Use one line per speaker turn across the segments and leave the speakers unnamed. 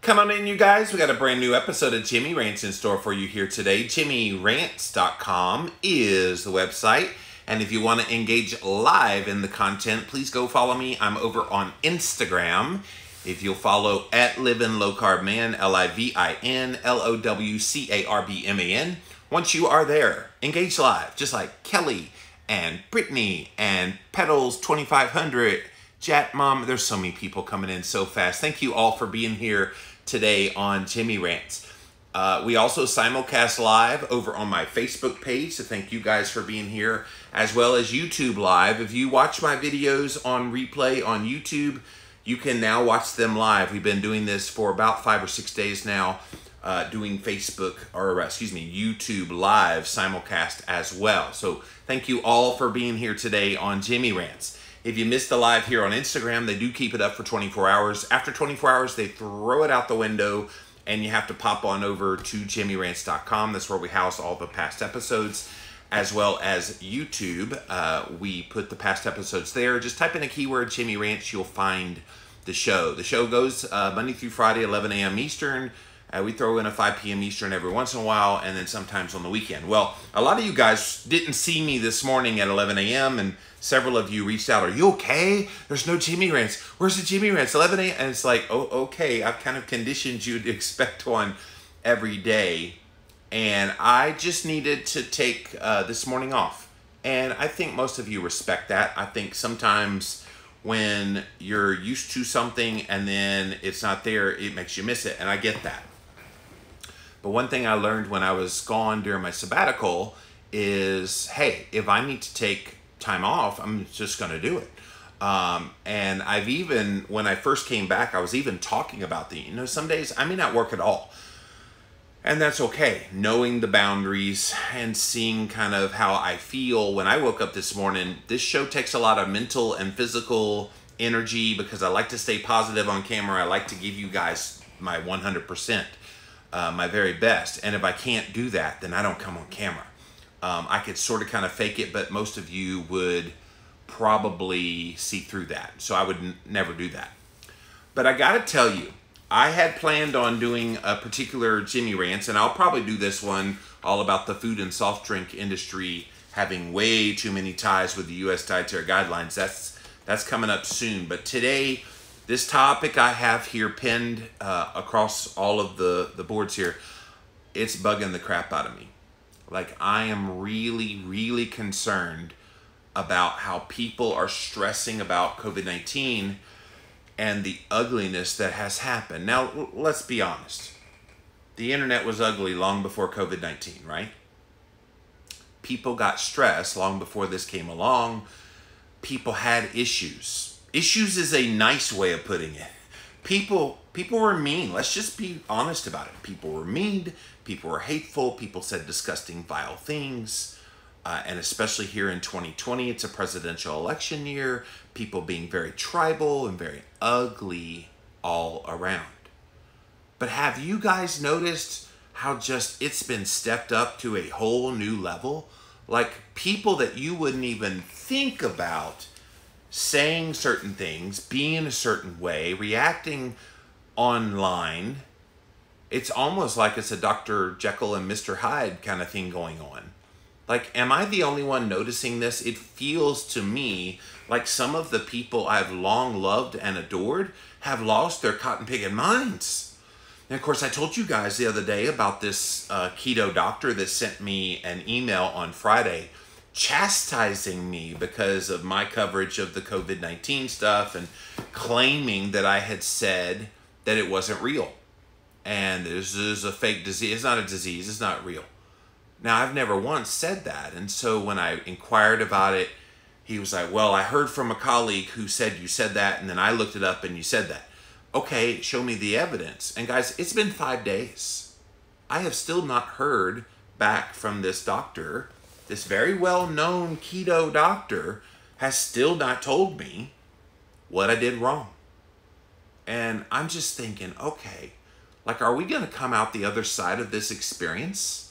Come on in, you guys. We got a brand new episode of Jimmy Rants in store for you here today. JimmyRants.com is the website. And if you want to engage live in the content, please go follow me. I'm over on Instagram. If you'll follow at Livin' Low Carb Man, LIVINLOWCARBMAN. Once you are there, engage live, just like Kelly and Brittany and Petals 2500, Jat Mom. There's so many people coming in so fast. Thank you all for being here today on Jimmy Rants. We also simulcast live over on my Facebook page, so thank you guys for being here, as well as YouTube Live. If you watch my videos on replay on YouTube, you can now watch them live. We've been doing this for about 5 or 6 days now, doing YouTube Live simulcast as well. So thank you all for being here today on Jimmy Rants. If you missed the live here on Instagram, they do keep it up for 24 hours. After 24 hours, they throw it out the window and you have to pop on over to JimmyRants.com. That's where we house all the past episodes, as well as YouTube. We put the past episodes there. Just type in a keyword, Jimmy Rants, you'll find the show. The show goes Monday through Friday, 11 a.m. Eastern. We throw in a 5 p.m. Eastern every once in a while, and then sometimes on the weekend. Well, a lot of you guys didn't see me this morning at 11 a.m., and several of you reached out, are you okay? There's no Jimmy Rants. Where's the Jimmy Rants? 11 a.m. And it's like, oh, okay. I've kind of conditioned you to expect one every day. And I just needed to take this morning off. And I think most of you respect that. I think sometimes when you're used to something and then it's not there, it makes you miss it. And I get that. But one thing I learned when I was gone during my sabbatical is, hey, if I need to take time off, I'm just going to do it. And I've even, when I first came back, I was even talking about some days I may not work at all. And that's okay. Knowing the boundaries and seeing kind of how I feel when I woke up this morning. This show takes a lot of mental and physical energy because I like to stay positive on camera. I like to give you guys my 100%. My very best. And if I can't do that, then I don't come on camera. I could sort of kind of fake it, but most of you would probably see through that. So I would never do that. But I got to tell you, I had planned on doing a particular Jimmy Rants, and I'll probably do this one all about the food and soft drink industry having way too many ties with the U.S. dietary guidelines. That's coming up soon. But today, this topic I have here pinned across all of the boards here, it's bugging the crap out of me. Like, I am really, really concerned about how people are stressing about COVID-19 and the ugliness that has happened. Now, let's be honest. The internet was ugly long before COVID-19, right? People got stressed long before this came along. People had issues. Issues is a nice way of putting it. People were mean. Let's just be honest about it. People were mean. People were hateful. People said disgusting, vile things. And especially here in 2020, it's a presidential election year. People being very tribal and very ugly all around. But have you guys noticed how just it's been stepped up to a whole new level? Like, people that you wouldn't even think about saying certain things, being a certain way, reacting online. It's almost like it's a Dr. Jekyll and Mr. Hyde kind of thing going on. Like, am I the only one noticing this? It feels to me like some of the people I've long loved and adored have lost their cotton picking minds. And of course, I told you guys the other day about this keto doctor that sent me an email on Friday chastising me because of my coverage of the COVID-19 stuff and claiming that I had said that it wasn't real. And this is a fake disease. It's not a disease. It's not real. Now, I've never once said that. And so when I inquired about it, he was like, well, I heard from a colleague who said you said that, and then I looked it up and you said that. Okay, show me the evidence. And guys, it's been 5 days. I have still not heard back from this doctor. This very well-known keto doctor has still not told me what I did wrong. And I'm just thinking, okay, like, are we going to come out the other side of this experience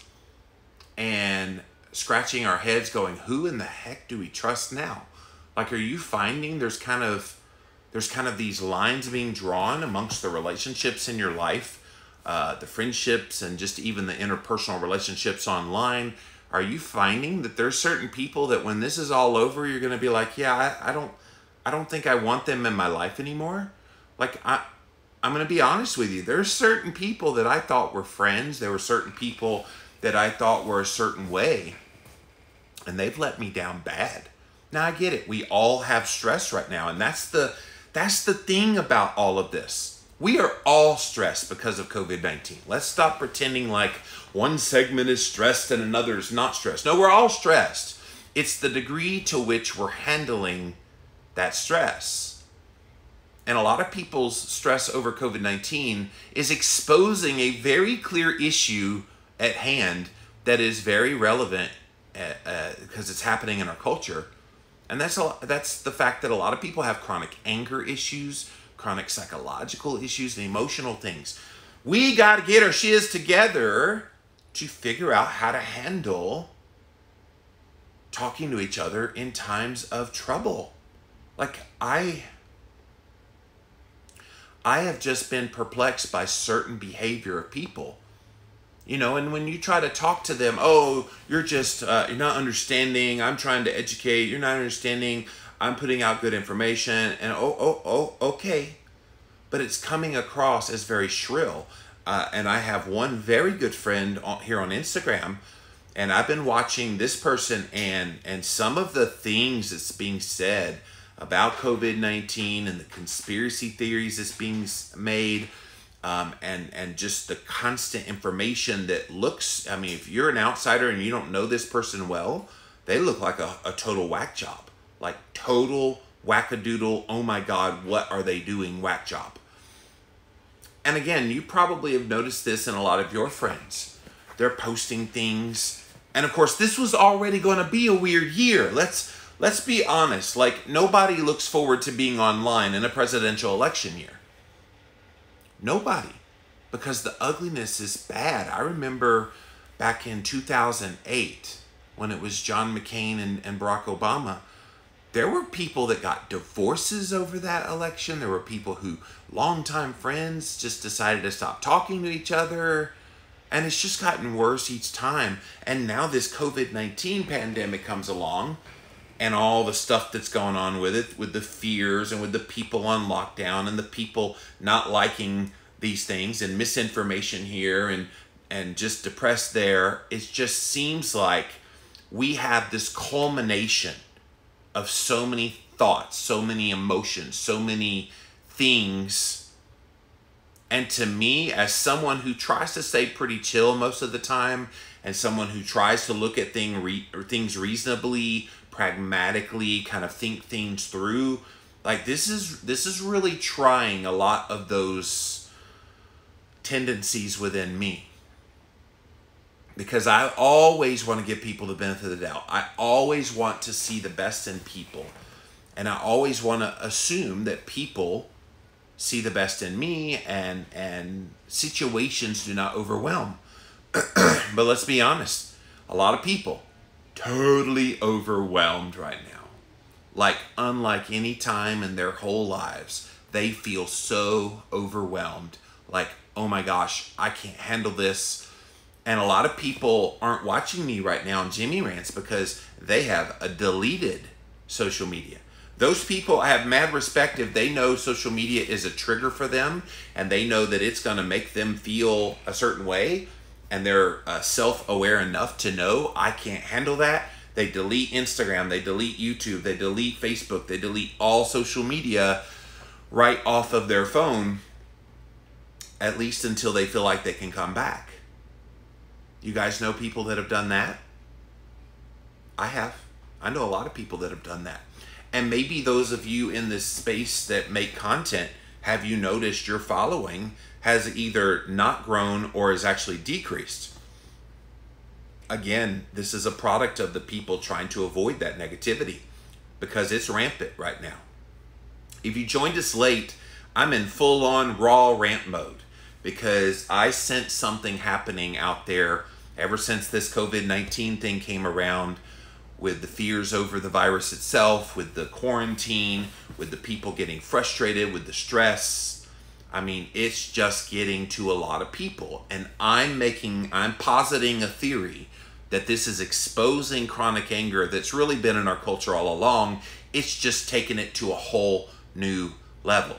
and scratching our heads going, who in the heck do we trust now? Like, are you finding there's there's kind of these lines being drawn amongst the relationships in your life, the friendships, and just even the interpersonal relationships online. Are you finding that there's certain people that when this is all over, you're going to be like, yeah, I don't think I want them in my life anymore? Like, I'm going to be honest with you. There's certain people that I thought were friends. There were certain people that I thought were a certain way, and they've let me down bad. Now, I get it. We all have stress right now, and that's the thing about all of this. We are all stressed because of COVID-19. Let's stop pretending like one segment is stressed and another is not stressed. No, we're all stressed. It's the degree to which we're handling that stress. And a lot of people's stress over COVID-19 is exposing a very clear issue at hand that is very relevant because it's happening in our culture. And that's the fact that a lot of people have chronic anger issues, chronic psychological issues, and emotional things. We got to get our shiz together to figure out how to handle talking to each other in times of trouble. Like, I have just been perplexed by certain behavior of people. You know, and when you try to talk to them, oh, you're just, you're not understanding, I'm trying to educate, you're not understanding, I'm putting out good information, and okay. But it's coming across as very shrill. And I have one very good friend here on Instagram, and I've been watching this person and some of the things that's being said about COVID-19 and the conspiracy theories that's being made, and just the constant information that looks, I mean, if you're an outsider and you don't know this person well, they look like a total whack job. Like total wackadoodle, oh my God, what are they doing whack job. And again, you probably have noticed this in a lot of your friends. They're posting things. And of course, this was already going to be a weird year. Let's be honest. Like, nobody looks forward to being online in a presidential election year. Nobody. Because the ugliness is bad. I remember back in 2008, when it was John McCain and Barack Obama, there were people that got divorces over that election. There were people who, longtime friends, just decided to stop talking to each other. And it's just gotten worse each time. And now this COVID-19 pandemic comes along, and all the stuff that's going on with it, with the fears and with the people on lockdown and the people not liking these things and misinformation here and just depressed there. It just seems like we have this culmination of so many thoughts, so many emotions, so many things. And to me, as someone who tries to stay pretty chill most of the time, and someone who tries to look at things reasonably, pragmatically, kind of think things through, like this is really trying a lot of those tendencies within me. Because I always want to give people the benefit of the doubt. I always want to see the best in people. And I always want to assume that people see the best in me and situations do not overwhelm. But let's be honest. A lot of people totally overwhelmed right now. Like unlike any time in their whole lives, they feel so overwhelmed. Like, oh my gosh, I can't handle this. And a lot of people aren't watching me right now on Jimmy Rants because they have a deleted social media. Those people, I have mad respect if they know social media is a trigger for them and they know that it's going to make them feel a certain way and they're self-aware enough to know I can't handle that. They delete Instagram, they delete YouTube, they delete Facebook, they delete all social media right off of their phone, at least until they feel like they can come back. You guys know people that have done that? I have. I know a lot of people that have done that. And maybe those of you in this space that make content, have you noticed your following has either not grown or has actually decreased? Again, this is a product of the people trying to avoid that negativity because it's rampant right now. If you joined us late, I'm in full-on raw rant mode because I sense something happening out there ever since this COVID-19 thing came around with the fears over the virus itself, with the quarantine, with the people getting frustrated, with the stress. I mean, it's just getting to a lot of people. And I'm positing a theory that this is exposing chronic anger that's really been in our culture all along. It's just taken it to a whole new level.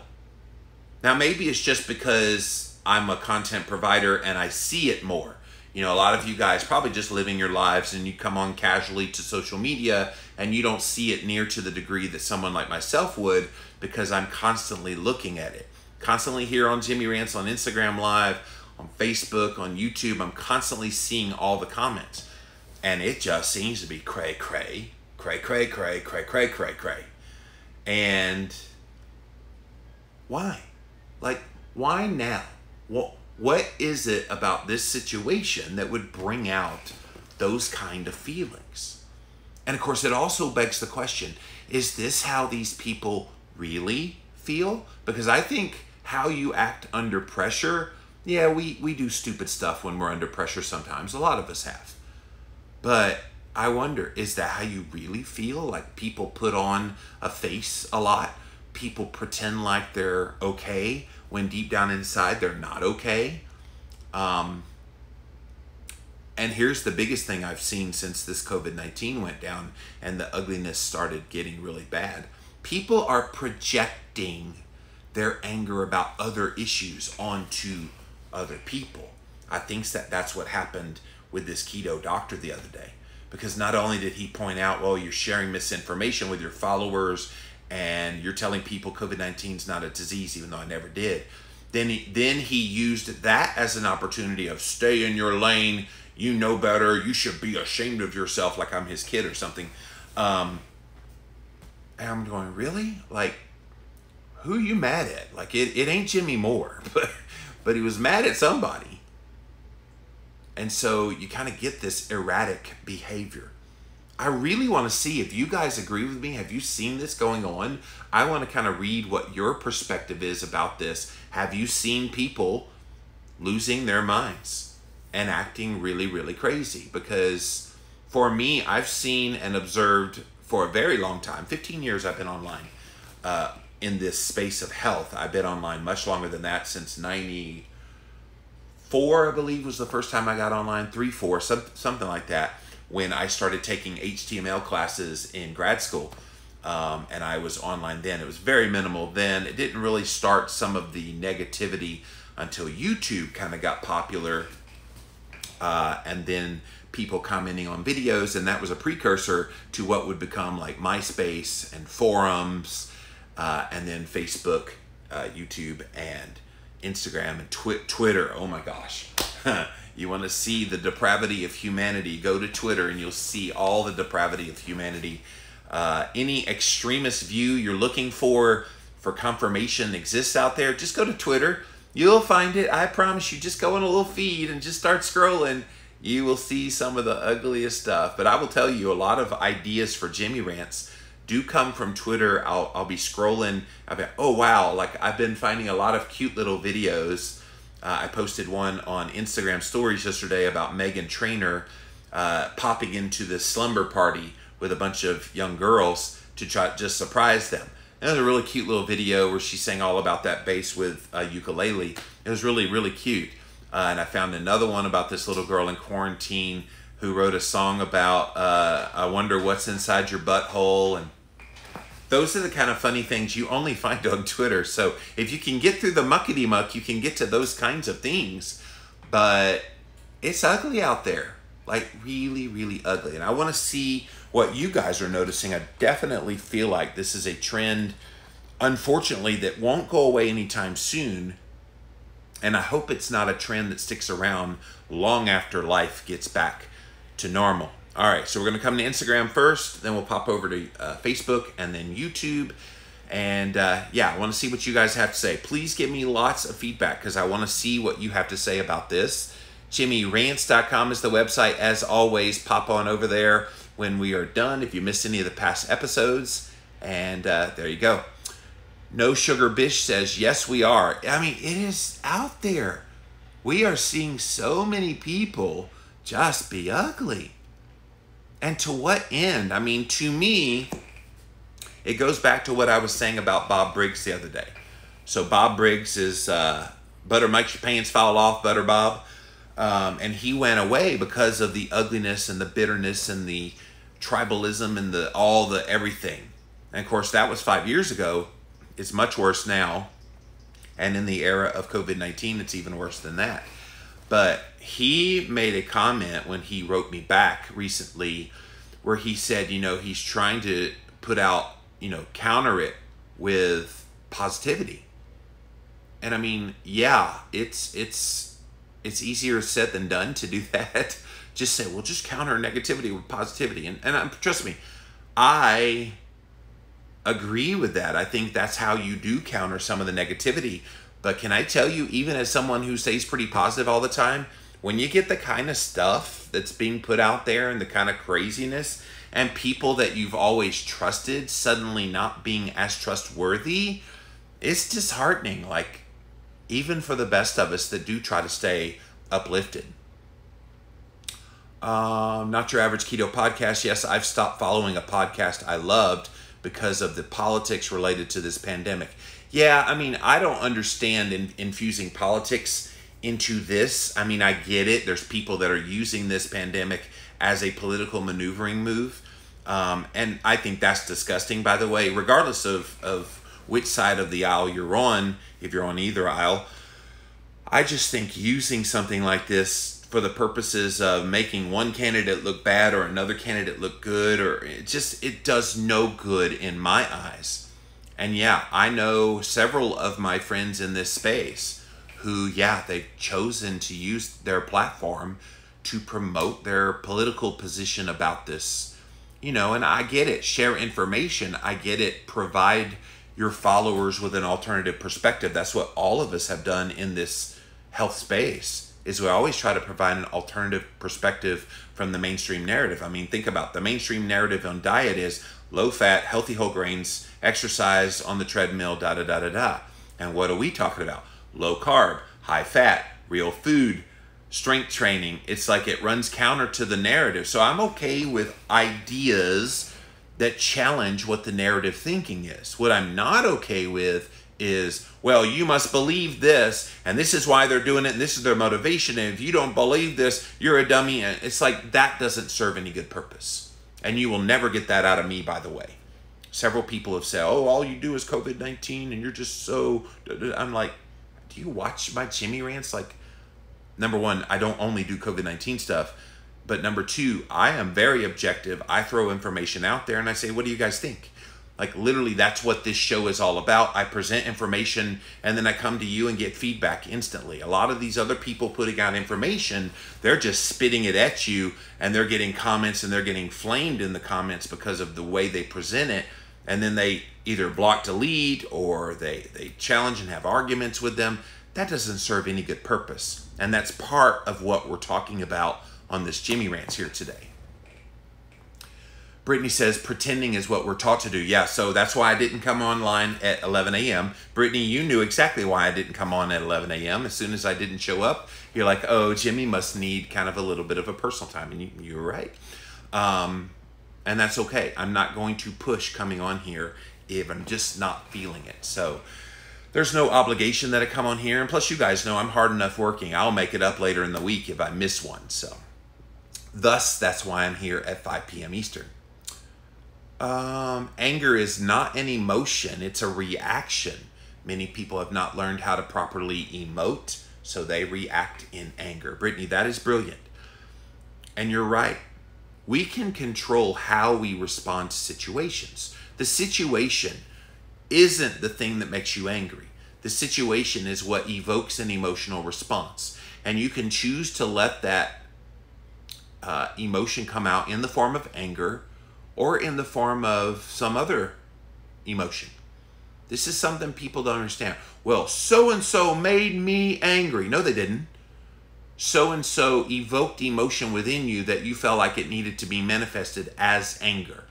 Now, maybe it's just because I'm a content provider and I see it more. You know, a lot of you guys probably just living your lives and you come on casually to social media and you don't see it near to the degree that someone like myself would, because I'm constantly looking at it. Constantly here on Jimmy Rants on Instagram Live, on Facebook, on YouTube, I'm constantly seeing all the comments. And it just seems to be cray, cray, cray, cray, cray, cray, cray, cray, cray. And why? Like, why now? Well, what is it about this situation that would bring out those kind of feelings? And of course, it also begs the question, is this how these people really feel? Because I think how you act under pressure, yeah, we do stupid stuff when we're under pressure sometimes. A lot of us have. But I wonder, is that how you really feel? Like, people put on a face a lot? People pretend like they're okay when deep down inside they're not okay? And here's the biggest thing I've seen since this COVID-19 went down and the ugliness started getting really bad. People are projecting their anger about other issues onto other people. I think that's what happened with this keto doctor the other day. Because not only did he point out, well, you're sharing misinformation with your followers and you're telling people COVID-19 is not a disease, even though I never did. Then he used that as an opportunity of stay in your lane, you know better, you should be ashamed of yourself, like I'm his kid or something. And I'm going, really? Like, who are you mad at? Like, it ain't Jimmy Moore, but he was mad at somebody. And so you kind of get this erratic behavior. I really want to see if you guys agree with me. Have you seen this going on? I want to kind of read what your perspective is about this. Have you seen people losing their minds and acting really, really crazy? Because for me, I've seen and observed for a very long time, 15 years I've been online in this space of health. I've been online much longer than that, since 94, I believe was the first time I got online, 4, something like that, when I started taking HTML classes in grad school. And I was online then. It was very minimal then. It didn't really start some of the negativity until YouTube kind of got popular. And then people commenting on videos, and that was a precursor to what would become like MySpace and forums, and then Facebook, YouTube, and Instagram, and Twitter. Oh my gosh. You want to see the depravity of humanity, go to Twitter and you'll see all the depravity of humanity. Any extremist view you're looking for confirmation exists out there, just go to Twitter. You'll find it. I promise you. Just go on a little feed and just start scrolling. You will see some of the ugliest stuff. But I will tell you, a lot of ideas for Jimmy Rants do come from Twitter. I'll be scrolling. I'll be, oh wow, like I've been finding a lot of cute little videos. I posted one on Instagram stories yesterday about Meghan Trainor popping into this slumber party with a bunch of young girls to try to just surprise them. And it was a really cute little video where she sang all about that bass with a ukulele. It was really, really cute. And I found another one about this little girl in quarantine who wrote a song about, I wonder what's inside your butthole. And those are the kind of funny things you only find on Twitter. So if you can get through the muckety muck, you can get to those kinds of things. But it's ugly out there. Like really, really ugly. And I want to see what you guys are noticing. I definitely feel like this is a trend, unfortunately, that won't go away anytime soon. And I hope it's not a trend that sticks around long after life gets back to normal. All right, so we're going to come to Instagram first, then we'll pop over to Facebook and then YouTube. And yeah, I want to see what you guys have to say. Please give me lots of feedback because I want to see what you have to say about this. JimmyRants.com is the website. As always, pop on over there when we are done if you missed any of the past episodes. And there you go. No Sugar Bish says, yes, we are. I mean, it is out there. We are seeing so many people just be ugly. And to what end? I mean, to me, it goes back to what I was saying about Bob Briggs the other day. So Bob Briggs is Butter Makes Your Pants Fall Off, Butter Bob. And he went away because of the ugliness and the bitterness and the tribalism and all the everything. And of course, that was 5 years ago. It's much worse now. And in the era of COVID-19, it's even worse than that. But he made a comment when he wrote me back recently where he said, you know, he's trying to put out, you know, counter it with positivity. And I mean, yeah, it's easier said than done to do that. Just say, well, just counter negativity with positivity. And trust me, I agree with that. I think that's how you do counter some of the negativity. But can I tell you, even as someone who stays pretty positive all the time, when you get the kind of stuff that's being put out there and the kind of craziness and people that you've always trusted suddenly not being as trustworthy, it's disheartening. Like, even for the best of us that do try to stay uplifted. Not Your Average Keto Podcast. Yes, I've stopped following a podcast I loved because of the politics related to this pandemic. Yeah, I mean, I don't understand infusing politics into this. I mean, I get it. There's people that are using this pandemic as a political maneuvering move. And I think that's disgusting, by the way, regardless of which side of the aisle you're on, if you're on either aisle. I just think using something like this for the purposes of making one candidate look bad or another candidate look good, or it does no good in my eyes. And yeah, I know several of my friends in this space who, yeah, they've chosen to use their platform to promote their political position about this. You know, and I get it. Share information. I get it. Provide your followers with an alternative perspective. That's what all of us have done in this health space, is we always try to provide an alternative perspective from the mainstream narrative. I mean, think about the mainstream narrative on diet is low fat, healthy whole grains, exercise on the treadmill, da-da-da-da-da. And what are we talking about? Low carb, high fat, real food, strength training. It's like it runs counter to the narrative. So I'm okay with ideas that challenge what the narrative thinking is. What I'm not okay with is, well, you must believe this, and this is why they're doing it, and this is their motivation, and if you don't believe this, you're a dummy. And it's like, that doesn't serve any good purpose. And you will never get that out of me, by the way. Several people have said, oh, all you do is COVID-19, and you're just so... I'm like, do you watch my Jimmy Rants? Like, number one, I don't only do COVID-19 stuff, but number two, I am very objective. I throw information out there, and I say, what do you guys think? Like, literally, that's what this show is all about. I present information, and then I come to you and get feedback instantly. A lot of these other people putting out information, they're just spitting it at you, and they're getting comments, and they're getting flamed in the comments because of the way they present it. And then they either block, delete, or they challenge and have arguments with them. That doesn't serve any good purpose. And that's part of what we're talking about on this Jimmy Rants here today. Brittany says, pretending is what we're taught to do. Yeah, so that's why I didn't come online at 11 a.m. Brittany, you knew exactly why I didn't come on at 11 a.m. As soon as I didn't show up, you're like, oh, Jimmy must need kind of a little bit of a personal time. And you were right. And that's okay. I'm not going to push coming on here if I'm just not feeling it. So there's no obligation that I come on here. And plus, you guys know I'm hard enough working. I'll make it up later in the week if I miss one. So thus, that's why I'm here at 5 p.m. Eastern. Anger is not an emotion. It's a reaction. Many people have not learned how to properly emote, so they react in anger. Brittany, that is brilliant. And you're right. We can control how we respond to situations. The situation isn't the thing that makes you angry. The situation is what evokes an emotional response. And you can choose to let that emotion come out in the form of anger or in the form of some other emotion. This is something people don't understand. Well, so-and-so made me angry. No, they didn't. So-and-so evoked emotion within you that you felt like it needed to be manifested as anger.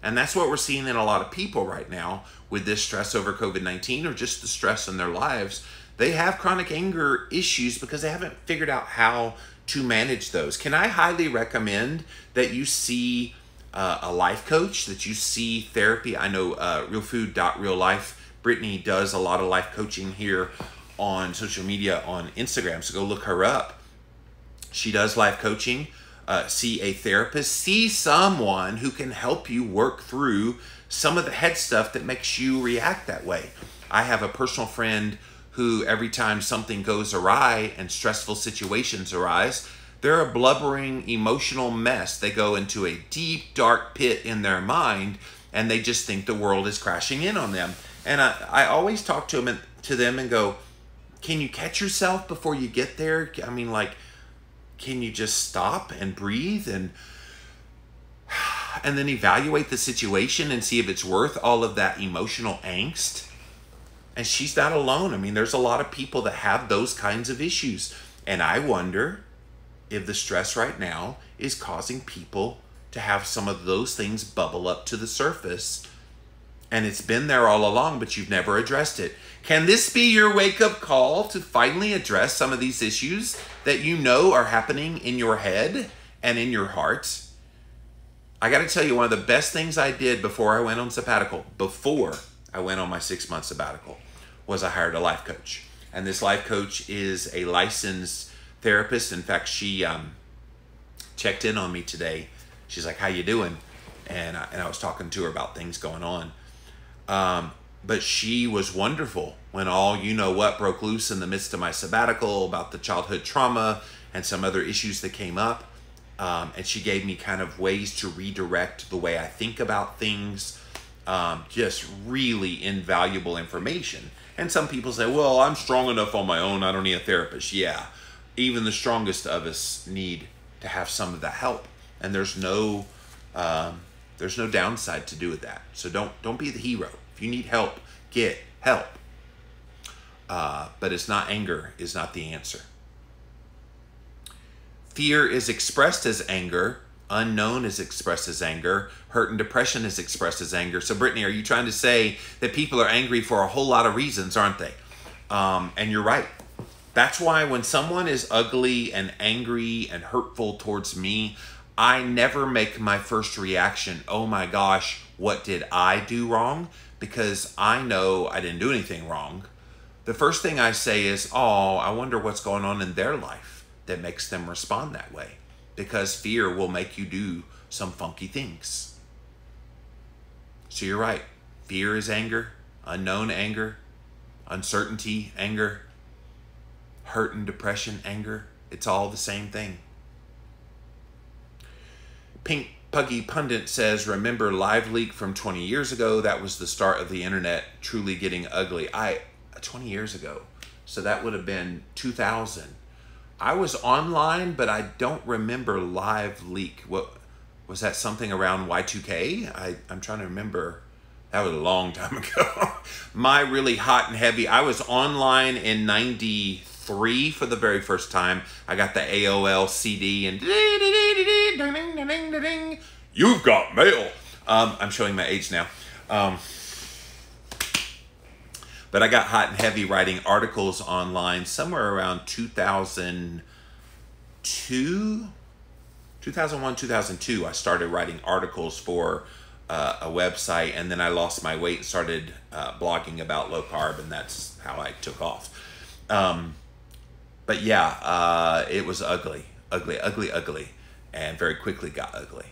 And that's what we're seeing in a lot of people right now with this stress over COVID-19 or just the stress in their lives. They have chronic anger issues because they haven't figured out how to manage those. Can I highly recommend that you see a life coach, that you see therapy? I know realfood.reallife, Brittany does a lot of life coaching here on social media, on Instagram, so go look her up. She does life coaching. See a therapist, see someone who can help you work through some of the head stuff that makes you react that way. I have a personal friend who every time something goes awry and stressful situations arise, they're a blubbering emotional mess. They go into a deep, dark pit in their mind, and they just think the world is crashing in on them. And I always talk to them and go, can you catch yourself before you get there? I mean, like, can you just stop and breathe and then evaluate the situation and see if it's worth all of that emotional angst? And she's not alone. I mean, there's a lot of people that have those kinds of issues. And I wonder if the stress right now is causing people to have some of those things bubble up to the surface. And it's been there all along, but you've never addressed it. Can this be your wake-up call to finally address some of these issues that you know are happening in your head and in your heart? I got to tell you, one of the best things I did before I went on sabbatical, before I went on my 6-month sabbatical, was I hired a life coach. And this life coach is a licensed therapist. In fact, she checked in on me today. She's like, how you doing? And I was talking to her about things going on. But she was wonderful when all you-know-what broke loose in the midst of my sabbatical about the childhood trauma and some other issues that came up. And she gave me kind of ways to redirect the way I think about things. Just really invaluable information. And some people say, well, I'm strong enough on my own, I don't need a therapist. Yeah, even the strongest of us need to have some of that help. And there's no downside to do with that. So don't be the hero. If you need help, get help. But it's not anger is not the answer. Fear is expressed as anger. Unknown is expressed as anger. Hurt and depression is expressed as anger. So Brittany, are you trying to say that people are angry for a whole lot of reasons, aren't they? And you're right. That's why when someone is ugly and angry and hurtful towards me, I never make my first reaction, oh my gosh, what did I do wrong? Because I know I didn't do anything wrong. The first thing I say is, oh, I wonder what's going on in their life that makes them respond that way. Because fear will make you do some funky things. So you're right. Fear is anger, unknown anger, uncertainty, anger, hurt and depression, anger. It's all the same thing. Pink Puggy Pundit says, remember Live Leak from 20 years ago? That was the start of the internet truly getting ugly. 20 years ago. So that would have been 2000. I was online, but I don't remember Live Leak. What was that, something around Y2K? I'm trying to remember. That was a long time ago. My really hot and heavy. I was online in 93 for the very first time. I got the AOL CD and you've got mail. I'm showing my age now. But I got hot and heavy writing articles online somewhere around 2001, 2002. I started writing articles for a website, and then I lost my weight and started blogging about low carb, and that's how I took off. But yeah, it was ugly, and very quickly got ugly.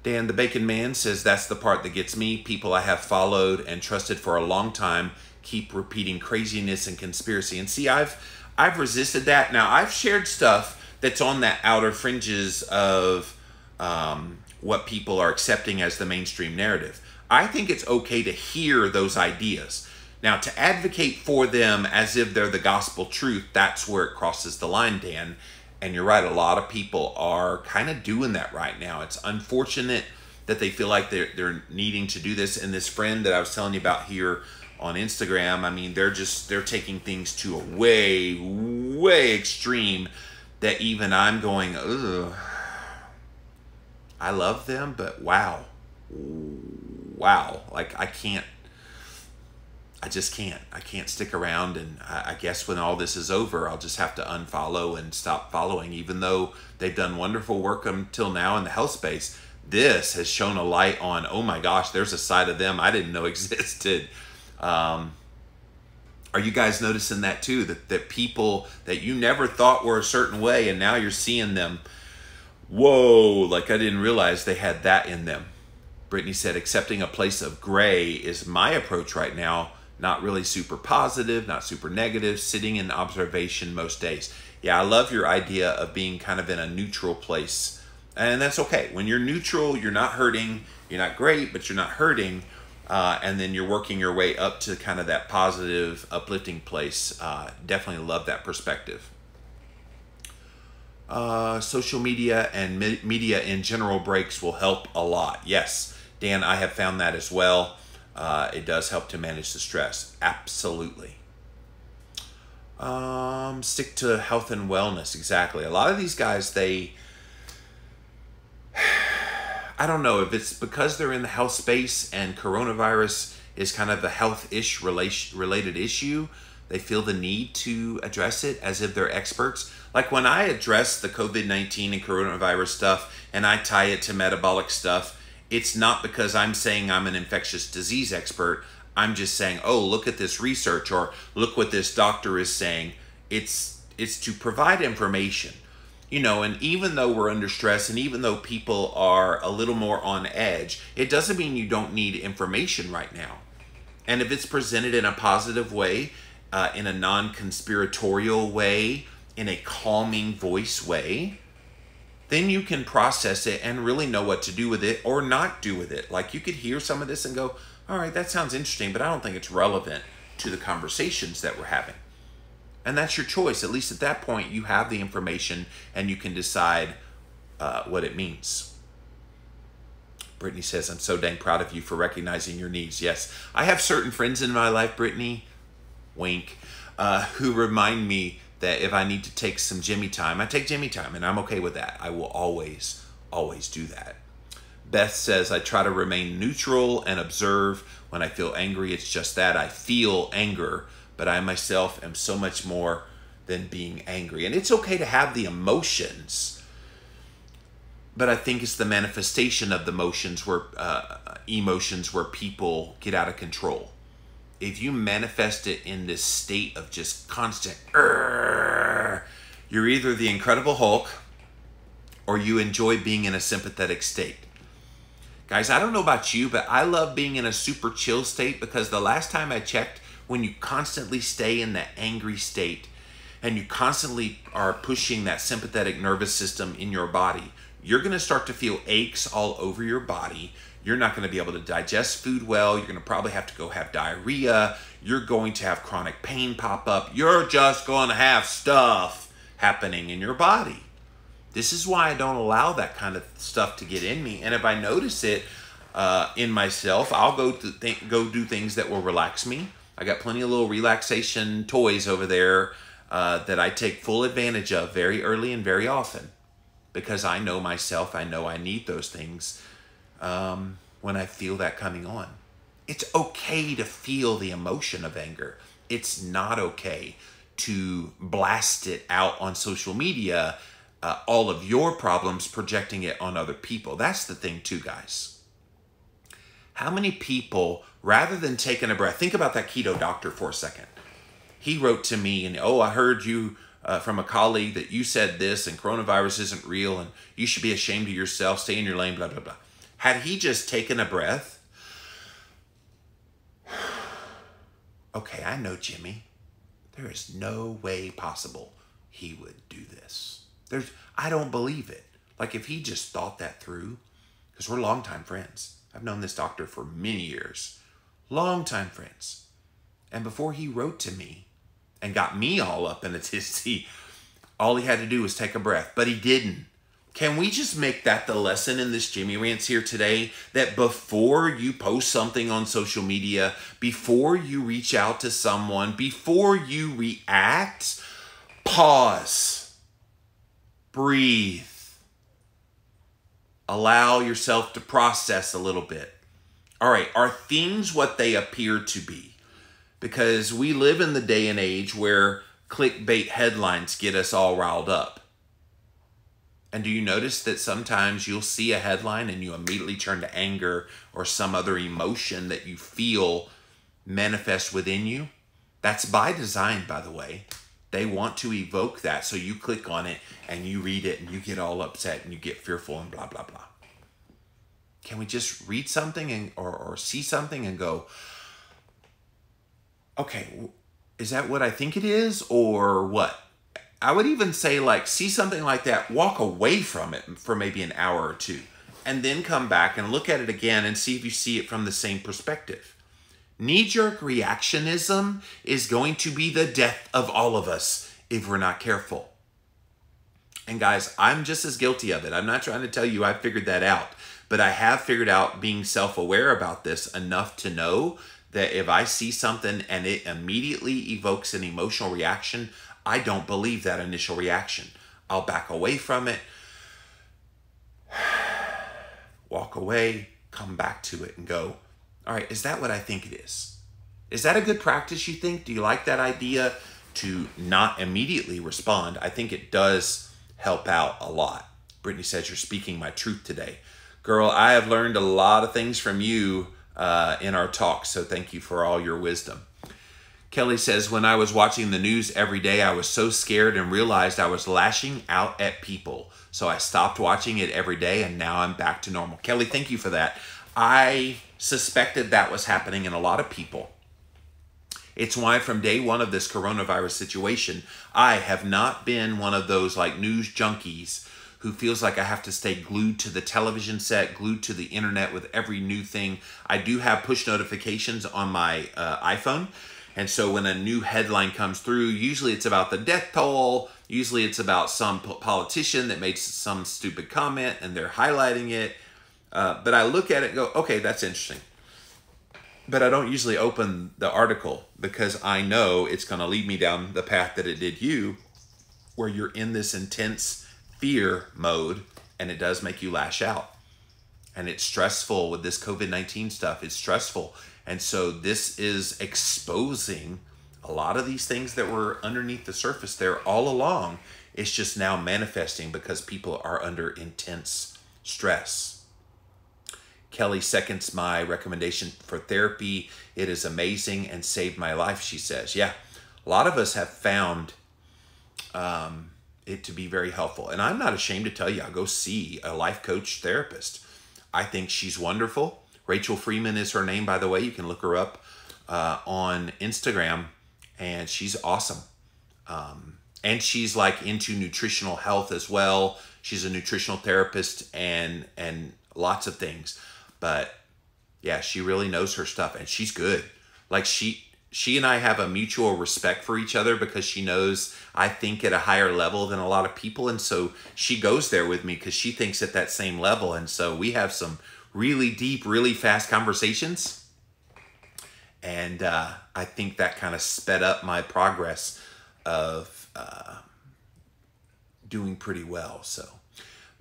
Dan the Bacon Man says, that's the part that gets me. People I have followed and trusted for a long time keep repeating craziness and conspiracy. And see, I've resisted that. Now, I've shared stuff that's on that outer fringes of what people are accepting as the mainstream narrative. I think it's okay to hear those ideas. Now, to advocate for them as if they're the gospel truth, that's where it crosses the line, Dan. And you're right, a lot of people are kind of doing that right now. It's unfortunate that they feel like they're needing to do this. And this friend that I was telling you about here on Instagram, I mean, they're taking things to a way extreme that even I'm going, ugh. I love them, but wow. Like I I just can't. I can't stick around, and I guess when all this is over, I'll just have to unfollow and stop following, even though they've done wonderful work until now in the health space. This has shown a light on, oh my gosh, there's a side of them I didn't know existed. Are you guys noticing that too? That people that you never thought were a certain way, and now you're seeing them, whoa, like I didn't realize they had that in them. Brittany said, accepting a place of gray is my approach right now. Not really super positive, not super negative, sitting in observation most days. Yeah, I love your idea of being kind of in a neutral place. And that's okay. When you're neutral, you're not hurting, you're not great, but you're not hurting. And then you're working your way up to kind of that positive, uplifting place. Definitely love that perspective. Social media and media in general breaks will help a lot. Yes, Dan, I have found that as well. It does help to manage the stress. Absolutely. Stick to health and wellness. Exactly. A lot of these guys, I don't know if it's because they're in the health space and coronavirus is kind of the health-ish related issue. They feel the need to address it as if they're experts. Like when I address the COVID-19 and coronavirus stuff and I tie it to metabolic stuff, it's not because I'm saying I'm an infectious disease expert. I'm just saying, oh, look at this research, or look what this doctor is saying. It's to provide information, you know, and even though we're under stress and even though people are a little more on edge, it doesn't mean you don't need information right now. And if it's presented in a positive way, in a non-conspiratorial way, in a calming voice way, then you can process it and really know what to do with it or not do with it. Like you could hear some of this and go, all right, that sounds interesting, but I don't think it's relevant to the conversations that we're having. And that's your choice. At least at that point, you have the information and you can decide what it means. Brittany says, I'm so dang proud of you for recognizing your needs. Yes, I have certain friends in my life, Brittany, wink, who remind me that if I need to take some Jimmy time, I take Jimmy time, and I'm okay with that. I will always, always do that. Beth says, I try to remain neutral and observe. When I feel angry, it's just that. I feel anger, but I myself am so much more than being angry. And it's okay to have the emotions, but I think it's the manifestation of the emotions where people get out of control. If you manifest it in this state of just constant, you're either the Incredible Hulk or you enjoy being in a sympathetic state. Guys, I don't know about you, but I love being in a super chill state because the last time I checked, when you constantly stay in that angry state and you constantly are pushing that sympathetic nervous system in your body, you're going to start to feel aches all over your body. You're not going to be able to digest food well. You're going to probably have to go have diarrhea. You're going to have chronic pain pop up. You're just going to have stuff happening in your body. This is why I don't allow that kind of stuff to get in me. And if I notice it in myself, I'll go do things that will relax me. I got plenty of little relaxation toys over there that I take full advantage of very early and very often because I know myself. I know I need those things. When I feel that coming on. It's okay to feel the emotion of anger. It's not okay to blast it out on social media, all of your problems, projecting it on other people. That's the thing too, guys. How many people, rather than taking a breath, think about that keto doctor for a second. He wrote to me and, oh, I heard you from a colleague that you said this and coronavirus isn't real and you should be ashamed of yourself, stay in your lane, blah, blah, blah. Had he just taken a breath, okay, I know Jimmy. There is no way possible he would do this. I don't believe it. Like if he just thought that through, because we're longtime friends. I've known this doctor for many years. Longtime friends. And before he wrote to me and got me all up in a tizzy, all he had to do was take a breath, but he didn't. Can we just make that the lesson in this Jimmy Rants here today? That before you post something on social media, before you reach out to someone, before you react, pause, breathe, allow yourself to process a little bit. All right, are things what they appear to be? because we live in the day and age where clickbait headlines get us all riled up. And do you notice that sometimes you'll see a headline and you immediately turn to anger or some other emotion that you feel manifest within you? That's by design, by the way. They want to evoke that. So you click on it and you read it and you get all upset and you get fearful and blah, blah, blah. Can we just read something and or see something and go, okay, is that what I think it is or what? I would even say, like, see something like that, walk away from it for maybe an hour or two, and then come back and look at it again and see if you see it from the same perspective. Knee-jerk reactionism is going to be the death of all of us if we're not careful. And guys, I'm just as guilty of it. I'm not trying to tell you I figured that out, but I have figured out being self-aware about this enough to know that if I see something and it immediately evokes an emotional reaction, I don't believe that initial reaction. I'll back away from it, walk away, come back to it and go, all right, is that what I think it is? Is that a good practice, you think? Do you like that idea to not immediately respond? I think it does help out a lot. Brittany says, you're speaking my truth today. Girl, I have learned a lot of things from you in our talks, so thank you for all your wisdom. Kelly says, when I was watching the news every day, I was so scared and realized I was lashing out at people. So I stopped watching it every day and now I'm back to normal. Kelly, thank you for that. I suspected that was happening in a lot of people. It's why from day one of this coronavirus situation, I have not been one of those like news junkies who feels like I have to stay glued to the television set, glued to the internet with every new thing. I do have push notifications on my iPhone. And so when a new headline comes through, usually it's about the death toll. Usually it's about some politician that made some stupid comment and they're highlighting it. But I look at it and go, okay, that's interesting. But I don't usually open the article because I know it's going to lead me down the path that it did you, where you're in this intense fear mode and it does make you lash out. And it's stressful with this COVID-19 stuff. It's stressful. And so this is exposing a lot of these things that were underneath the surface there all along. It's just now manifesting because people are under intense stress. Kelly seconds my recommendation for therapy. It is amazing and saved my life, she says. Yeah, a lot of us have found it to be very helpful. And I'm not ashamed to tell you, I'll go see a life coach therapist. I think she's wonderful. Rachel Freeman is her name, by the way. You can look her up on Instagram, and she's awesome. And she's like into nutritional health as well. She's a nutritional therapist and lots of things. But yeah, she really knows her stuff, and she's good. Like she and I have a mutual respect for each other because she knows I think at a higher level than a lot of people, and so she goes there with me because she thinks at that same level, and so we have some really deep, really fast conversations. And I think that kind of sped up my progress of doing pretty well. So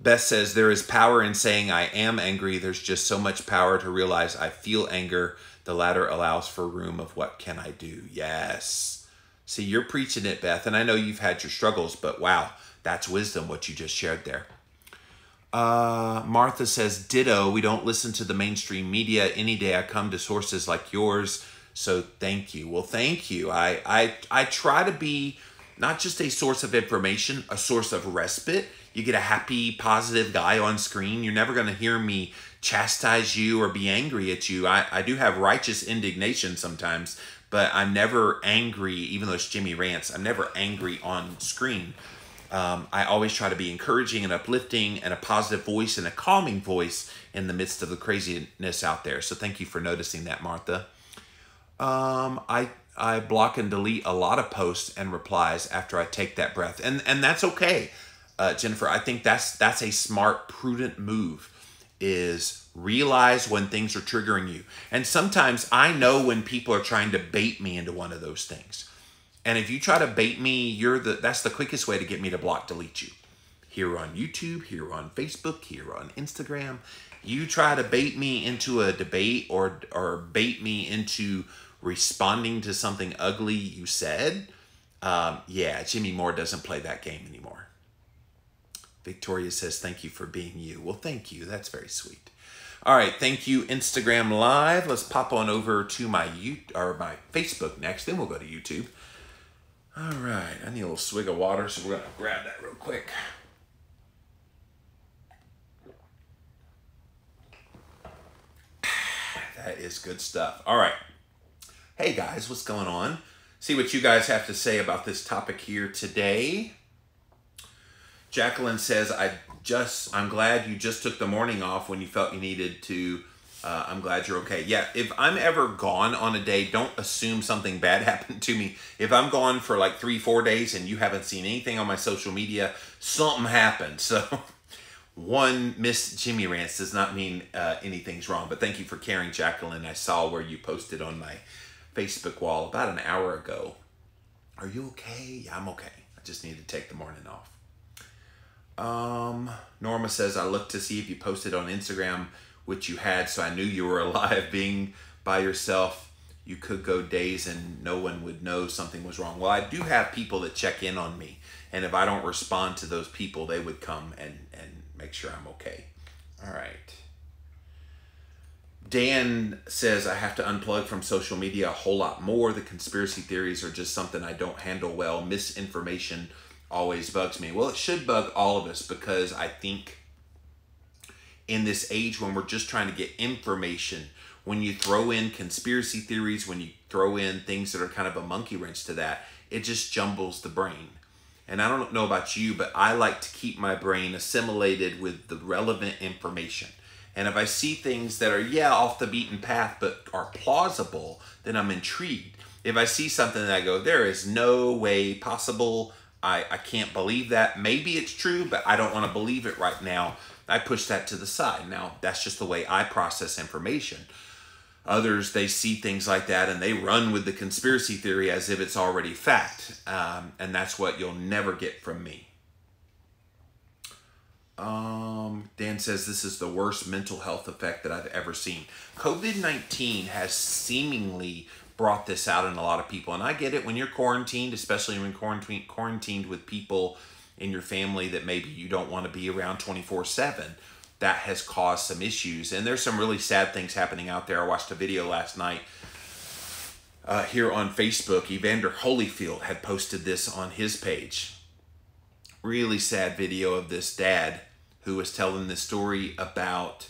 Beth says, there is power in saying I am angry. There's just so much power to realize I feel anger. The latter allows for room of what can I do? Yes. See, you're preaching it, Beth. And I know you've had your struggles, but wow, that's wisdom, what you just shared there. Martha says, ditto. We don't listen to the mainstream media. Any day I come to sources like yours. So thank you. Well, thank you. I try to be not just a source of information, a source of respite. You get a happy, positive guy on screen. You're never going to hear me chastise you or be angry at you. I do have righteous indignation sometimes, but I'm never angry, even though it's Jimmy Rants. I'm never angry on screen. I always try to be encouraging and uplifting and a positive voice and a calming voice in the midst of the craziness out there. So thank you for noticing that, Martha. I block and delete a lot of posts and replies after I take that breath. And that's okay, Jennifer. I think that's a smart, prudent move, is realize when things are triggering you. And sometimes I know when people are trying to bait me into one of those things. And if you try to bait me, that's the quickest way to get me to block, delete you. Here on YouTube, here on Facebook, here on Instagram. You try to bait me into a debate or bait me into responding to something ugly you said, yeah, Jimmy Moore doesn't play that game anymore. Victoria says, thank you for being you. Well, thank you. That's very sweet. All right, thank you, Instagram Live. Let's pop on over to my my Facebook next, then we'll go to YouTube. All right, I need a little swig of water, so we're gonna grab that real quick. That is good stuff. All right. Hey guys, what's going on? See what you guys have to say about this topic here today. Jacqueline says, I'm glad you just took the morning off when you felt you needed to. I'm glad you're okay. Yeah, if I'm ever gone on a day, don't assume something bad happened to me. If I'm gone for like 3-4 days and you haven't seen anything on my social media, something happened. So one missed Jimmy Rants does not mean anything's wrong. But thank you for caring, Jacqueline. I saw where you posted on my Facebook wall about an hour ago. Are you okay? Yeah, I'm okay. I just need to take the morning off. Norma says, I looked to see if you posted on Instagram, which you had, so I knew you were alive. Being by yourself, you could go days and no one would know something was wrong. Well, I do have people that check in on me, and if I don't respond to those people, they would come and make sure I'm okay. All right. Dan says, I have to unplug from social media a whole lot more. The conspiracy theories are just something I don't handle well. Misinformation always bugs me. Well, it should bug all of us, because I think in this age when we're just trying to get information, when you throw in conspiracy theories, when you throw in things that are kind of a monkey wrench to that, it just jumbles the brain. And I don't know about you, but I like to keep my brain assimilated with the relevant information. And if I see things that are, yeah, off the beaten path, but are plausible, then I'm intrigued. If I see something that I go, there is no way possible, I can't believe that. Maybe it's true, but I don't want to believe it right now. I push that to the side. Now, that's just the way I process information. Others, they see things like that and they run with the conspiracy theory as if it's already fact. And that's what you'll never get from me. Dan says, this is the worst mental health effect that I've ever seen. COVID-19 has seemingly brought this out in a lot of people. And I get it, when you're quarantined, especially when quarantined with people in your family that maybe you don't want to be around 24/7, that has caused some issues. And there's some really sad things happening out there. I watched a video last night here on Facebook. Evander Holyfield had posted this on his page. Really sad video of this dad who was telling the story about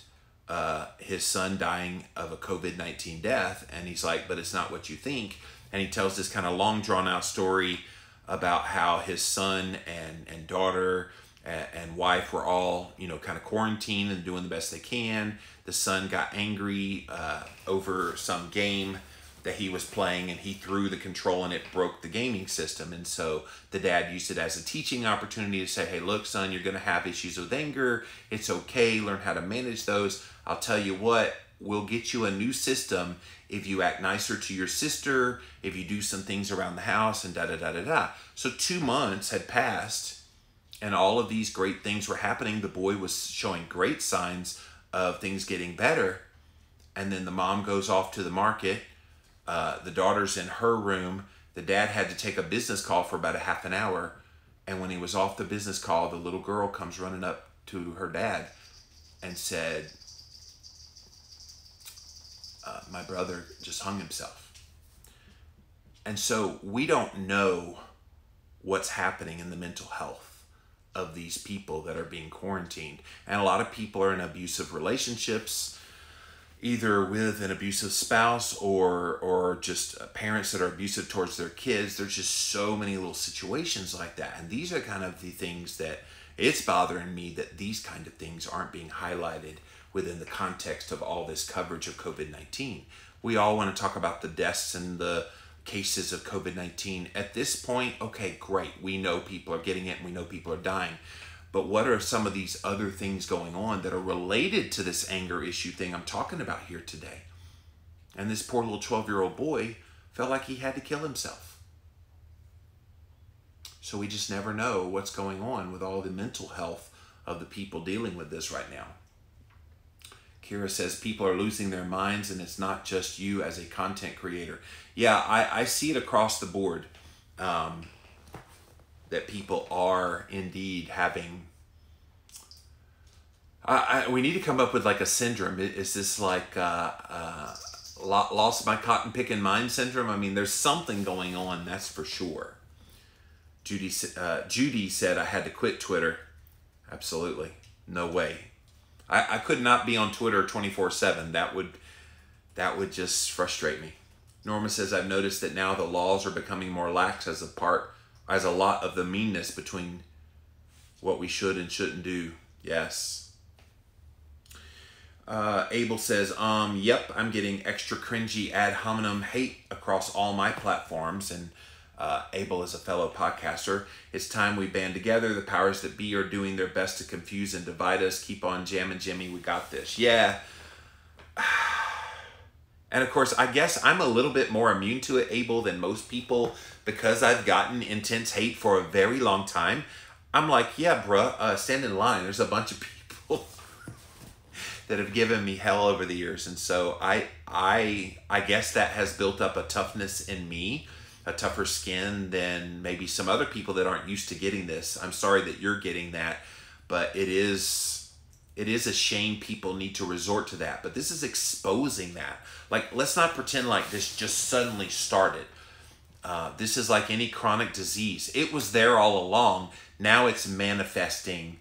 his son dying of a COVID-19 death. And he's like, but it's not what you think. And he tells this kind of long drawn out story about how his son and daughter and wife were all, you know, kind of quarantined and doing the best they can. The son got angry over some game that he was playing, and he threw the control and it broke the gaming system. And so the dad used it as a teaching opportunity to say, hey, look, son, you're going to have issues with anger. It's okay. Learn how to manage those. I'll tell you what, we'll get you a new system if you act nicer to your sister, if you do some things around the house, and da-da-da-da-da. So 2 months had passed, and all of these great things were happening. The boy was showing great signs of things getting better. And then the mom goes off to the market. The daughter's in her room. The dad had to take a business call for about a half an hour. And when he was off the business call, the little girl comes running up to her dad and said, my brother just hung himself. And so we don't know what's happening in the mental health of these people that are being quarantined. And a lot of people are in abusive relationships, either with an abusive spouse or just parents that are abusive towards their kids. There's just so many little situations like that. And these are kind of the things that it's bothering me, that these kind of things aren't being highlighted within the context of all this coverage of COVID-19. We all want to talk about the deaths and the cases of COVID-19. At this point, okay, great. We know people are getting it and we know people are dying. But what are some of these other things going on that are related to this anger issue thing I'm talking about here today? And this poor little 12-year-old boy felt like he had to kill himself. So we just never know what's going on with all the mental health of the people dealing with this right now. Kira says people are losing their minds, and it's not just you as a content creator. Yeah, I see it across the board, that people are indeed having... we need to come up with like a syndrome. Is this like lost my cotton picking mind syndrome? I mean, there's something going on, that's for sure. Judy said I had to quit Twitter. Absolutely. No way. I could not be on Twitter 24/7. That would just frustrate me. Norma says I've noticed that now the laws are becoming more lax as a lot of the meanness between what we should and shouldn't do. Yes. Abel says, yep, I'm getting extra cringy ad hominem hate across all my platforms. And Abel is a fellow podcaster. It's time we band together. The powers that be are doing their best to confuse and divide us. Keep on jamming, Jimmy. We got this. Yeah. And of course, I guess I'm a little bit more immune to it, Abel, than most people, because I've gotten intense hate for a very long time. I'm like, yeah, bruh, stand in line. There's a bunch of people that have given me hell over the years. And so I guess that has built up a toughness in me, a tougher skin than maybe some other people that aren't used to getting this. I'm sorry that you're getting that, but it is a shame people need to resort to that. But this is exposing that. Like, let's not pretend like this just suddenly started. This is like any chronic disease. It was there all along. Now it's manifesting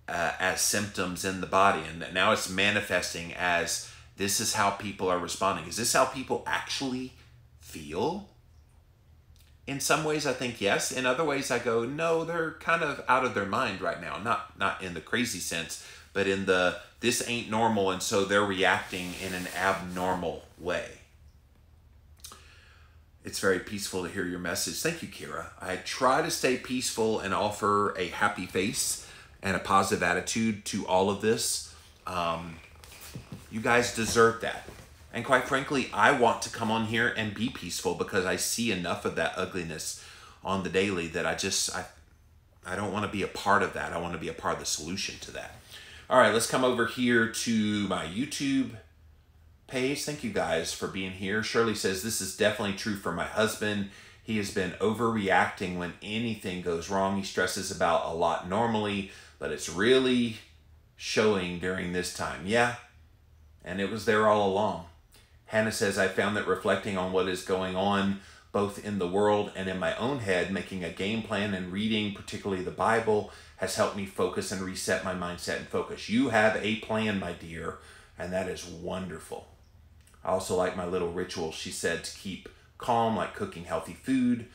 as symptoms in the body. And now it's manifesting as this is how people are responding. Is this how people actually feel? In some ways, I think yes. In other ways, I go, no, they're kind of out of their mind right now. Not in the crazy sense, but in the, this ain't normal, and so they're reacting in an abnormal way. It's very peaceful to hear your message. Thank you, Kira. I try to stay peaceful and offer a happy face and a positive attitude to all of this. You guys deserve that. And quite frankly, I want to come on here and be peaceful because I see enough of that ugliness on the daily that I don't want to be a part of that. I want to be a part of the solution to that. All right, let's come over here to my YouTube page. Thank you guys for being here. Shirley says, this is definitely true for my husband. He has been overreacting when anything goes wrong. He stresses about a lot normally, but it's really showing during this time. Yeah, and it was there all along. Hannah says, I found that reflecting on what is going on both in the world and in my own head, making a game plan and reading, particularly the Bible, has helped me focus and reset my mindset and focus. You have a plan, my dear, and that is wonderful. I also like my little ritual, she said, to keep calm, like cooking healthy food,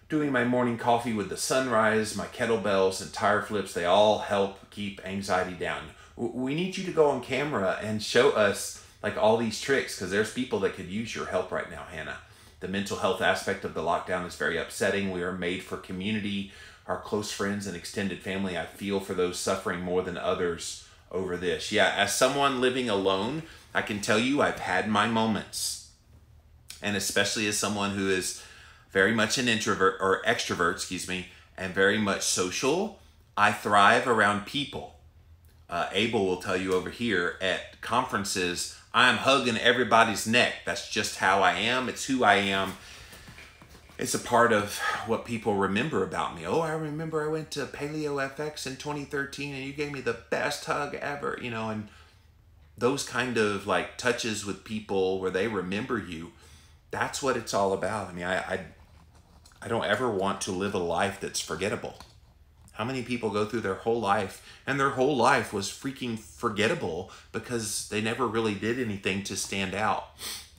doing my morning coffee with the sunrise, my kettlebells and tire flips. They all help keep anxiety down. We need you to go on camera and show us like all these tricks, because there's people that could use your help right now, Hannah. The mental health aspect of the lockdown is very upsetting. We are made for community, our close friends and extended family. I feel for those suffering more than others over this. Yeah, as someone living alone, I can tell you I've had my moments. And especially as someone who is very much an introvert, or extrovert, excuse me, and very much social, I thrive around people. Abel will tell you over here at conferences, I'm hugging everybody's neck. That's just how I am. It's who I am. It's a part of what people remember about me. Oh, I remember I went to Paleo FX in 2013 and you gave me the best hug ever, you know, and those kind of like touches with people where they remember you. That's what it's all about. I mean, I don't ever want to live a life that's forgettable. How many people go through their whole life and their whole life was freaking forgettable because they never really did anything to stand out?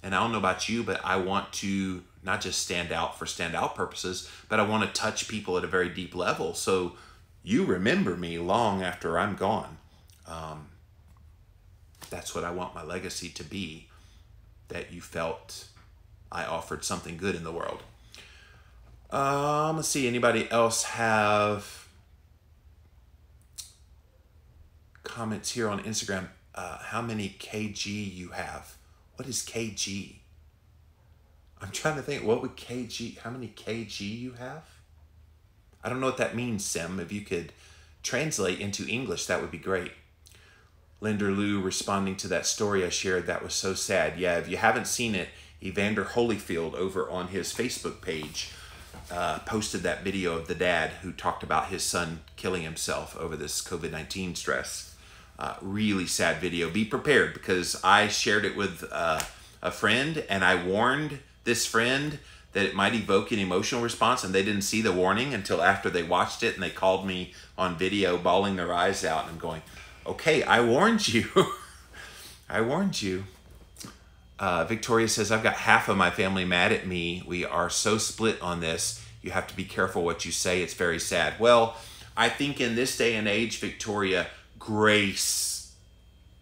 And I don't know about you, but I want to not just stand out for stand out purposes, but I want to touch people at a very deep level. So you remember me long after I'm gone. That's what I want my legacy to be, that you felt I offered something good in the world. Let's see, anybody else have comments here on Instagram? How many kg you have? What is kg? I'm trying to think, what would kg, how many kg you have? I don't know what that means, Sim. If you could translate into English, that would be great. Linda Lou responding to that story I shared, that was so sad. Yeah, if you haven't seen it, Evander Holyfield over on his Facebook page posted that video of the dad who talked about his son killing himself over this COVID-19 stress. Really sad video. Be prepared, because I shared it with a friend, and I warned this friend that it might evoke an emotional response, and they didn't see the warning until after they watched it, and they called me on video bawling their eyes out and going, okay, I warned you. I warned you. Victoria says, I've got half of my family mad at me. We are so split on this. You have to be careful what you say. It's very sad. Well, I think in this day and age, Victoria, grace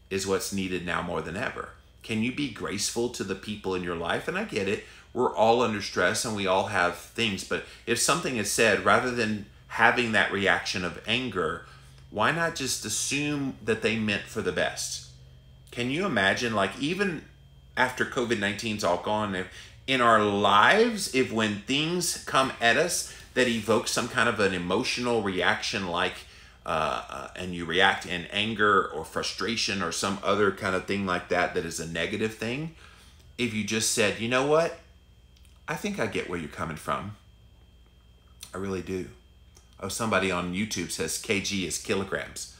is what's needed now more than ever. Can you be graceful to the people in your life? And I get it. We're all under stress and we all have things. But if something is said, rather than having that reaction of anger, why not just assume that they meant for the best? Can you imagine, like, even after COVID-19's all gone, in our lives, if when things come at us that evoke some kind of an emotional reaction, like, and you react in anger or frustration or some other kind of thing like that, that is a negative thing, if you just said, you know what, I think I get where you're coming from. I really do. Oh, somebody on YouTube says kg is kilograms.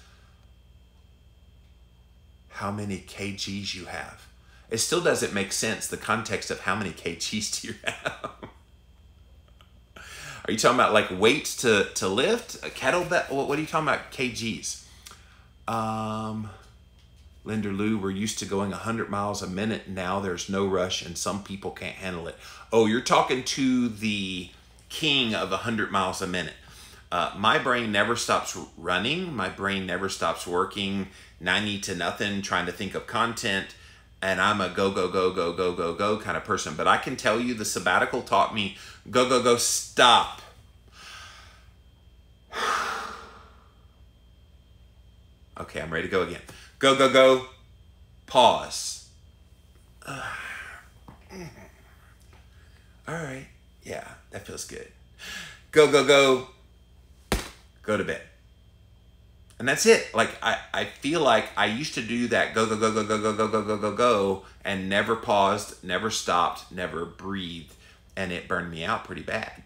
How many kgs you have? It still doesn't make sense, the context of how many kgs do you have? Are you talking about like weights to lift? A kettlebell? What are you talking about, kgs? Linda Lou, we're used to going 100 miles a minute. Now there's no rush and some people can't handle it. Oh, you're talking to the king of 100 miles a minute. My brain never stops running. My brain never stops working 90 to nothing, trying to think of content. And I'm a go, go, go, go, go, go, go kind of person. But I can tell you the sabbatical taught me, go, go, go, stop. Okay, I'm ready to go again. Go, go, go, pause. All right, yeah, that feels good. Go, go, go to bed. And that's it. Like, I feel like I used to do that go, go, go, go, go, go, go, go, go, go, go, and never paused, never stopped, never breathed. And it burned me out pretty bad.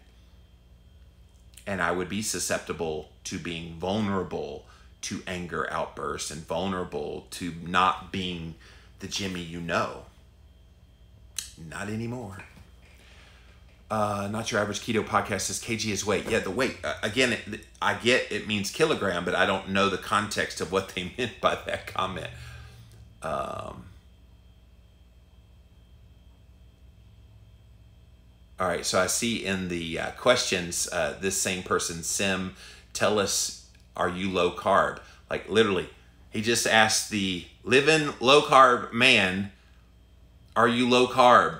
And I would be susceptible to being vulnerable to anger outbursts and vulnerable to not being the Jimmy you know. Not anymore. Not Your Average Keto Podcast says kg is weight. Yeah, the weight. Again, I get it means kilogram, but I don't know the context of what they meant by that comment. All right, so I see in the questions, this same person, Sim, tell us, are you low carb? Like, literally, he just asked the living low carb man, are you low carb?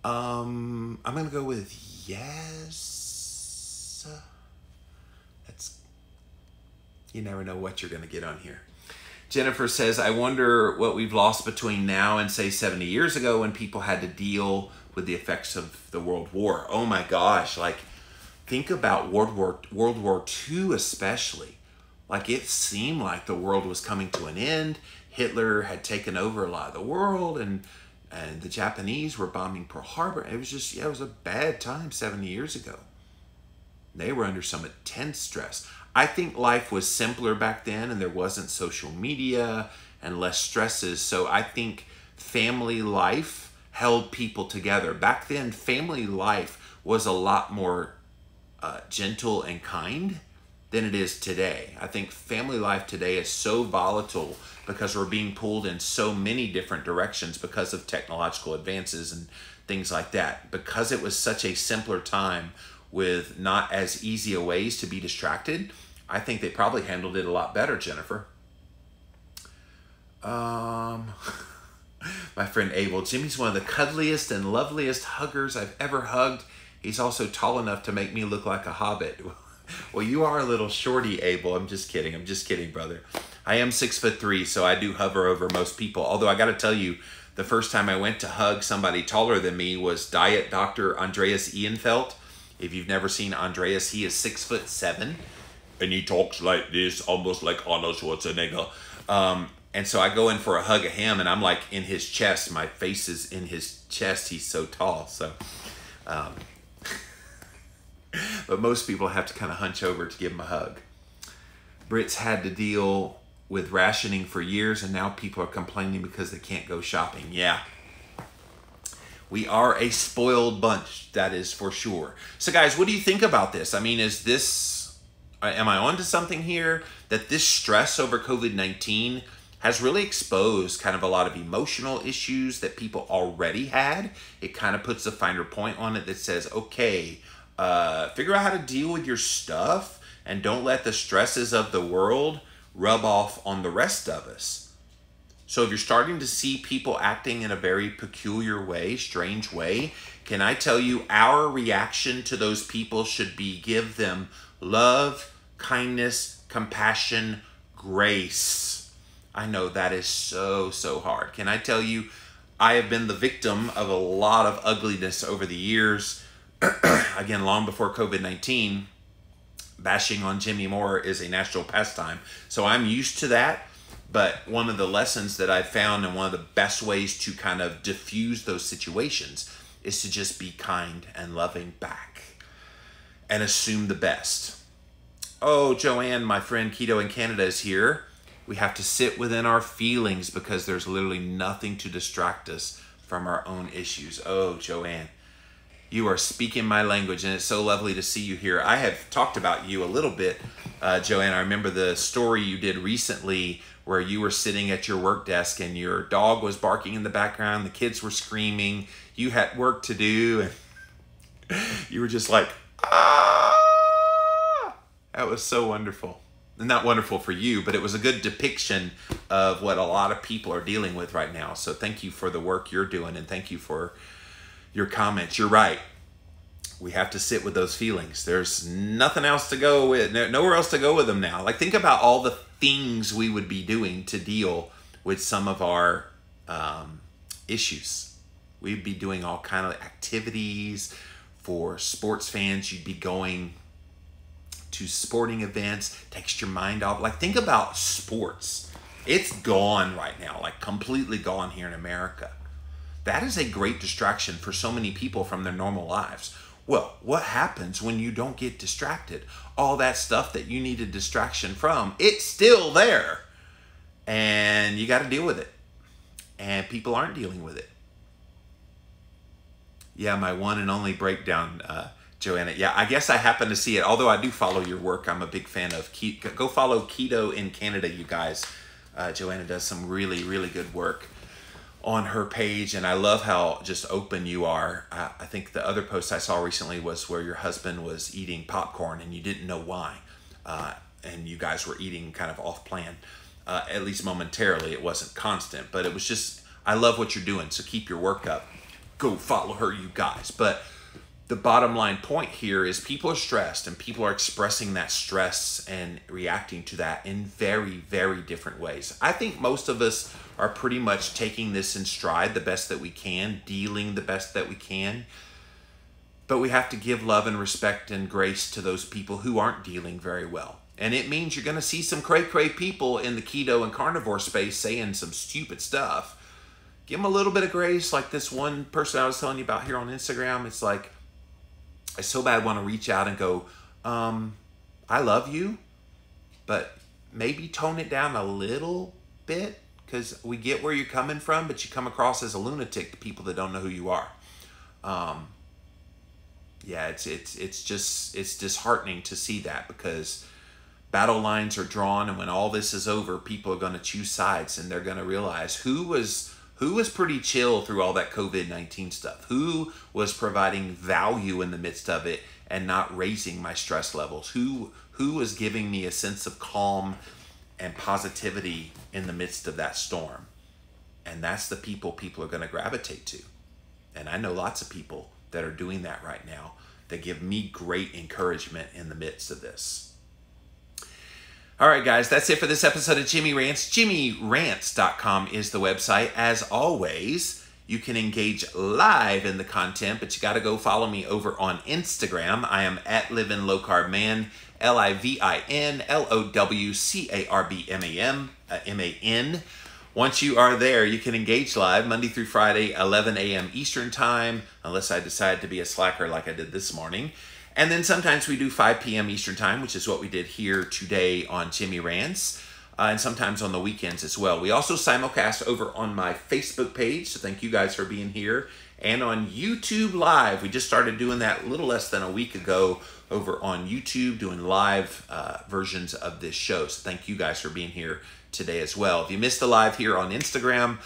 I'm gonna go with yes. You never know what you're gonna get on here. Jennifer says, I wonder what we've lost between now and say 70 years ago when people had to deal with the effects of the World War. Oh my gosh, like, think about World War II especially. Like, it seemed like the world was coming to an end. Hitler had taken over a lot of the world, and the Japanese were bombing Pearl Harbor. It was just, yeah, it was a bad time 70 years ago. They were under some intense stress. I think life was simpler back then, and there wasn't social media and less stresses. So I think family life held people together. Back then, family life was a lot more gentle and kind than it is today. I think family life today is so volatile because we're being pulled in so many different directions because of technological advances and things like that. Because it was such a simpler time with not as easy a ways to be distracted, I think they probably handled it a lot better, Jennifer. My friend Abel, Jimmy's one of the cuddliest and loveliest huggers I've ever hugged. He's also tall enough to make me look like a hobbit. Well, you are a little shorty, Abel. I'm just kidding. I'm just kidding, brother. I am 6'3", so I do hover over most people. Although I got to tell you, the first time I went to hug somebody taller than me was Diet Dr. Andreas Ienfeld. If you've never seen Andreas, he is 6'7", and he talks like this, almost like Arnold Schwarzenegger. And so I go in for a hug of him, and I'm like in his chest. My face is in his chest. He's so tall. So, but most people have to kind of hunch over to give him a hug. Brits had to deal with rationing for years, and now people are complaining because they can't go shopping. Yeah. We are a spoiled bunch, that is for sure. So guys, what do you think about this? I mean, am I onto something here? That this stress over COVID-19 has really exposed kind of a lot of emotional issues that people already had. It kind of puts a finer point on it that says, okay, figure out how to deal with your stuff and don't let the stresses of the world rub off on the rest of us. So if you're starting to see people acting in a very peculiar way, strange way, can I tell you our reaction to those people should be give them love, kindness, compassion, grace. I know that is so, so hard. Can I tell you, I have been the victim of a lot of ugliness over the years. Again, long before COVID-19, bashing on Jimmy Moore is a national pastime. So I'm used to that. But one of the lessons that I've found and one of the best ways to kind of diffuse those situations is to just be kind and loving back and assume the best. Oh, Joanne, my friend Keto in Canada is here. We have to sit within our feelings because there's literally nothing to distract us from our own issues. Oh, Joanne, you are speaking my language, and it's so lovely to see you here. I have talked about you a little bit, Joanne. I remember the story you did recently where you were sitting at your work desk and your dog was barking in the background, the kids were screaming, you had work to do, and you were just like, ah! That was so wonderful. Not wonderful for you, but it was a good depiction of what a lot of people are dealing with right now. So thank you for the work you're doing, and thank you for your comments. You're right. We have to sit with those feelings. There's nothing else to go with, nowhere else to go with them now. Like, think about all the things we would be doing to deal with some of our issues. We'd be doing all kind of activities for sports fans. You'd be going to sporting events, takes your mind off. Like, think about sports. It's gone right now, like completely gone here in America. That is a great distraction for so many people from their normal lives. Well, what happens when you don't get distracted? All that stuff that you need a distraction from, it's still there. And you got to deal with it. And people aren't dealing with it. Yeah, my one and only breakdown, Joanna. Yeah, I guess I happen to see it. Although I do follow your work, I'm a big fan of Keto. Go follow Keto in Canada, you guys. Joanna does some really, really good work on her page, and I love how just open you are. I think the other post I saw recently was where your husband was eating popcorn and you didn't know why, and you guys were eating kind of off plan, at least momentarily. It wasn't constant, but it was just, I love what you're doing, so keep your work up. Go follow her, you guys. But the bottom line point here is people are stressed, and people are expressing that stress and reacting to that in very, very different ways. I think most of us are pretty much taking this in stride the best that we can, dealing the best that we can. But we have to give love and respect and grace to those people who aren't dealing very well. And it means you're going to see some cray-cray people in the keto and carnivore space saying some stupid stuff. Give them a little bit of grace, like this one person I was telling you about here on Instagram. It's like, I so bad want to reach out and go, I love you, but maybe tone it down a little bit, because we get where you're coming from, but you come across as a lunatic to people that don't know who you are. Yeah, it's disheartening to see that, because battle lines are drawn, and when all this is over, people are going to choose sides, and they're going to realize who was pretty chill through all that COVID-19 stuff, who was providing value in the midst of it and not raising my stress levels, who was giving me a sense of calm and positivity in the midst of that storm. And that's the people are going to gravitate to. And I know lots of people that are doing that right now that give me great encouragement in the midst of this. All right, guys, that's it for this episode of Jimmy Rants. JimmyRants.com is the website. As always, you can engage live in the content, but you got to go follow me over on Instagram. I am at Livin' Low Carb Man, LIVINLOWCARBMAN. Once you are there, you can engage live Monday through Friday, 11 a.m. Eastern time, unless I decide to be a slacker like I did this morning. And then sometimes we do 5 p.m. Eastern time, which is what we did here today on Jimmy Rants, and sometimes on the weekends as well. We also simulcast over on my Facebook page, so thank you guys for being here, and on YouTube Live. We just started doing that a little less than a week ago over on YouTube, doing live versions of this show. So thank you guys for being here today as well. If you missed the live here on Instagram,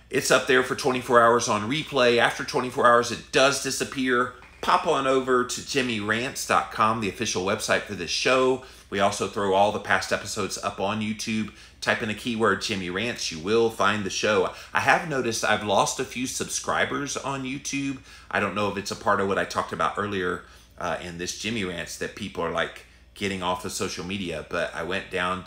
it's up there for 24 hours on replay. After 24 hours, it does disappear. Pop on over to jimmyrants.com, the official website for this show. We also throw all the past episodes up on YouTube. Type in a keyword, Jimmy Rants, you will find the show. I have noticed I've lost a few subscribers on YouTube. I don't know if it's a part of what I talked about earlier in this Jimmy Rants, that people are like getting off of social media, but I went down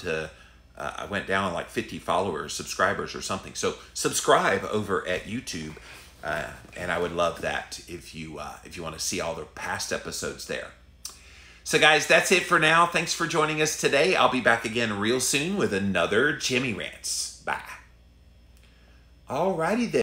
like 50 followers, subscribers or something. So subscribe over at YouTube. And I would love that if you want to see all the past episodes there. So guys, that's it for now. Thanks for joining us today. I'll be back again real soon with another Jimmy Rants. Bye. Alrighty then.